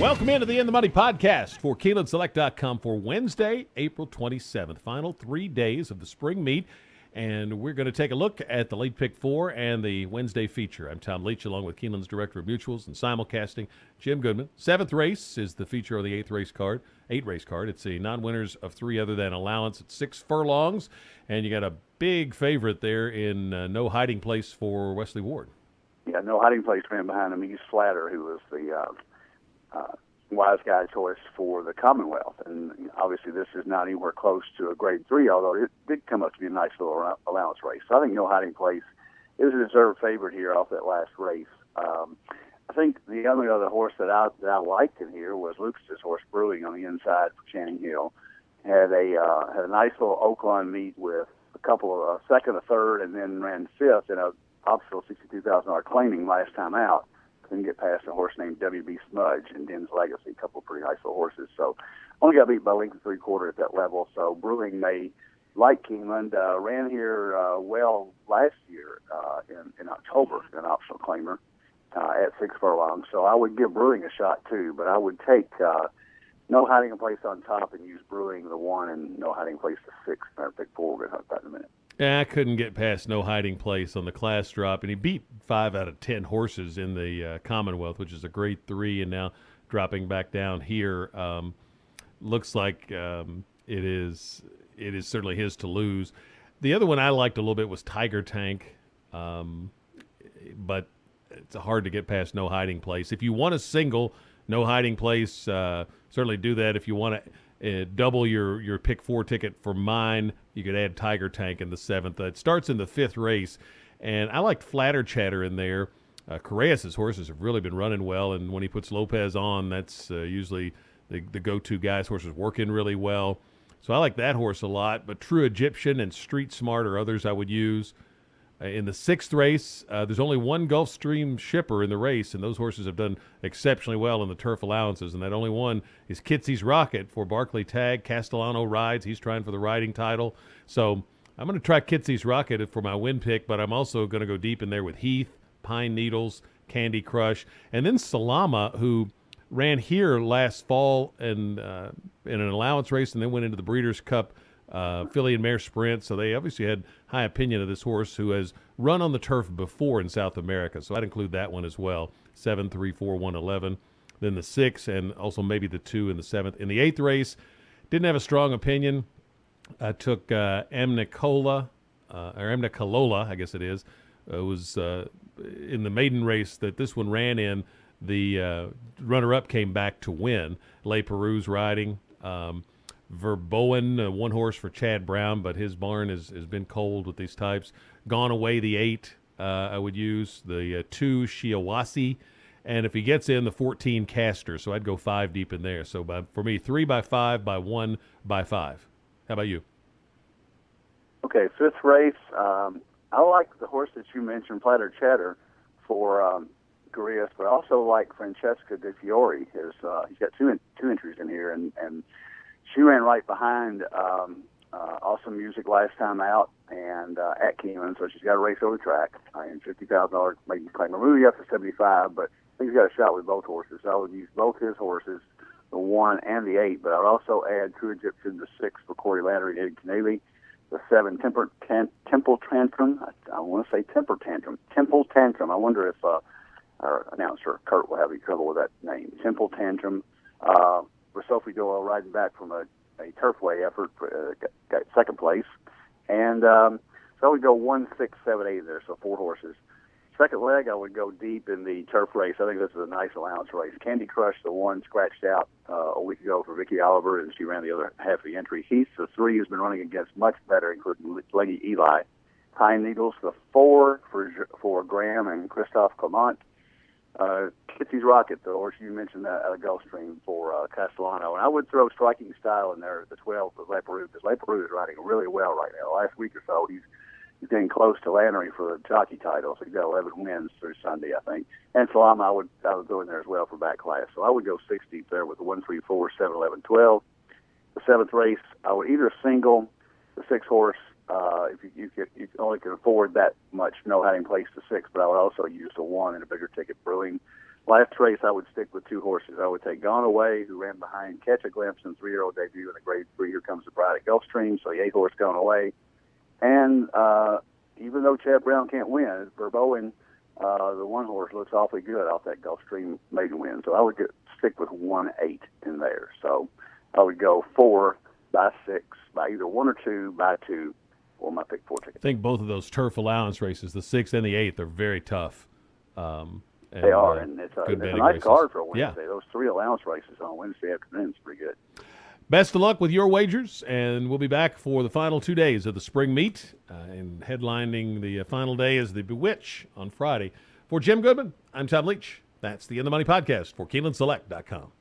Welcome into the In the Money podcast for KeenelandSelect.com for Wednesday, April 27th. Final 3 days of the spring meet, and we're going to take a look at the late pick four and the Wednesday feature. I'm Tom Leach, along with Keeneland's Director of Mutuals and Simulcasting, Jim Goodman. Seventh race is the feature of the eight race card. It's a non-winners of three other than allowance at 6 furlongs, and you got a big favorite there in No Hiding Place for Wesley Ward. Yeah, No Hiding Place ran behind him. He's Flatter, who was the wise guy choice for the Commonwealth. And obviously this is not anywhere close to a grade 3, although it did come up to be a nice little allowance race. So I think No Hiding Place is a deserved favorite here off that last race. I think the only other horse that I liked in here was Lucas's horse Brewing on the inside for Channing Hill. Had a nice little Oaklawn meet with a couple of second, a third, and then ran fifth in a optional $62,000 claiming last time out. Couldn't get past a horse named W.B. Smudge and Den's Legacy, a couple of pretty nice little horses. So only got beat by length of 3/4 at that level. So Brewing may, like Keeneland, ran here well last year in October, an optional claimer at 6 furlongs. So I would give Brewing a shot too, but I would take No Hiding Place on top and use Brewing the 1 and No Hiding Place the 6. Or pick 4. We're going to talk about in a minute. Yeah, I couldn't get past No Hiding Place on the class drop, and he beat 5 out of 10 horses in the Commonwealth, which is a grade 3, and now dropping back down here. Looks like it is certainly his to lose. The other one I liked a little bit was Tiger Tank, but it's hard to get past No Hiding Place. If you want a single, No Hiding Place, certainly do that. If you want to double your pick 4 ticket for mine, you could add Tiger Tank in the 7th. It starts in the 5th race, and I liked Flatter Chatter in there. Correas' horses have really been running well, and when he puts Lopez on, that's usually the go-to guy's horses working really well. So I like that horse a lot, but True Egyptian and Street Smart are others I would use. In the 6th race, there's only one Gulfstream shipper in the race, and those horses have done exceptionally well in the turf allowances, and that only one is Kitsy's Rocket for Barclay Tagg. Castellano rides. He's trying for the riding title. So I'm going to try Kitsy's Rocket for my win pick, but I'm also going to go deep in there with Heath, Pine Needles, Candy Crush, and then Salama, who ran here last fall in an allowance race and then went into the Breeders' Cup filly and mare sprint, so they obviously had high opinion of this horse who has run on the turf before in South America. So I'd include that one as well. 7, 3, 4, 1, 11. Then the 6 and also maybe the 2 in the 7th. In the 8th race, didn't have a strong opinion. I took Amnicalola, I guess it is. It was in the maiden race that this one ran in. The runner-up came back to win. Le Perou's riding. Verboen, one horse for Chad Brown, but his barn has been cold with these types. Gone Away, the 8, I would use. The 2, Shiawase. And if he gets in, the 14, Caster. So I'd go 5 deep in there. So for me, 3 by 5, by 1 by 5. How about you? Okay, 5th race. I like the horse that you mentioned, Flatter Chatter, for Correas, but I also like Francesca De Fiore. He's got two entries in here, and she ran right behind Awesome Music last time out and at Keeneland, so she's got a race over the track and $50,000 maiden claim. We're moving up to 75, but I think he's got a shot with both horses. So I would use both his horses, the 1 and the 8, but I would also add True Egyptian, the 6 for Corey Landry and Ed Keneally, the 7 Temple Tantrum. I want to say Temple Tantrum. I wonder if our announcer Kurt will have any trouble with that name. Temple Tantrum. For Sophie Doyle riding back from a turfway effort, got 2nd place. And so I would go 1, 6, 7, 8 there, so 4 horses. 2nd leg, I would go deep in the turf race. I think this is a nice allowance race. Candy Crush, the 1, scratched out a week ago for Vicky Oliver, and she ran the other half of the entry. Heath, the 3, has been running against much better, including Leggy Eli. Pine Needles, the 4 for Graham and Christophe Clement. Kitsy's Rocket, the horse you mentioned out of Gulfstream for Castellano. And I would throw Striking Style in there at the 12 for Le Peroux, because Le Peroux is riding really well right now. Last week or so, he's getting close to Lannery for the jockey title, so he's got 11 wins through Sunday, I think. And Salama, I would go in there as well for back class. So I would go 6 deep there with the 1, 3, 4, 7, 11, 12. The 7th race, I would either single the 6 horse, if you only can afford that much No Hiding Place to 6, but I would also use the 1 in a bigger ticket Brewing. last race, I would stick with 2 horses. I would take Gone Away, who ran behind Catch a Glimpse in 3-year-old debut in the Grade 3 Here Comes the Bride at Gulfstream, so the 8 horse Gone Away. And even though Chad Brown can't win, Verboen, the 1 horse, looks awfully good off that Gulfstream maiden win. So I would stick with 1-8 in there. So I would go 4 by 6 by either 1 or 2 by 2 for my pick 4 ticket. I think both of those turf allowance races, the 6th and the 8th, are very tough. They are, and it's a nice races. card for a Wednesday. Yeah. Those 3 allowance races on Wednesday afternoon is pretty good. Best of luck with your wagers, and we'll be back for the final 2 days of the spring meet. And headlining the final day is the Bewitch on Friday. For Jim Goodman, I'm Tom Leach. That's the In the Money podcast for KeenelandSelect.com.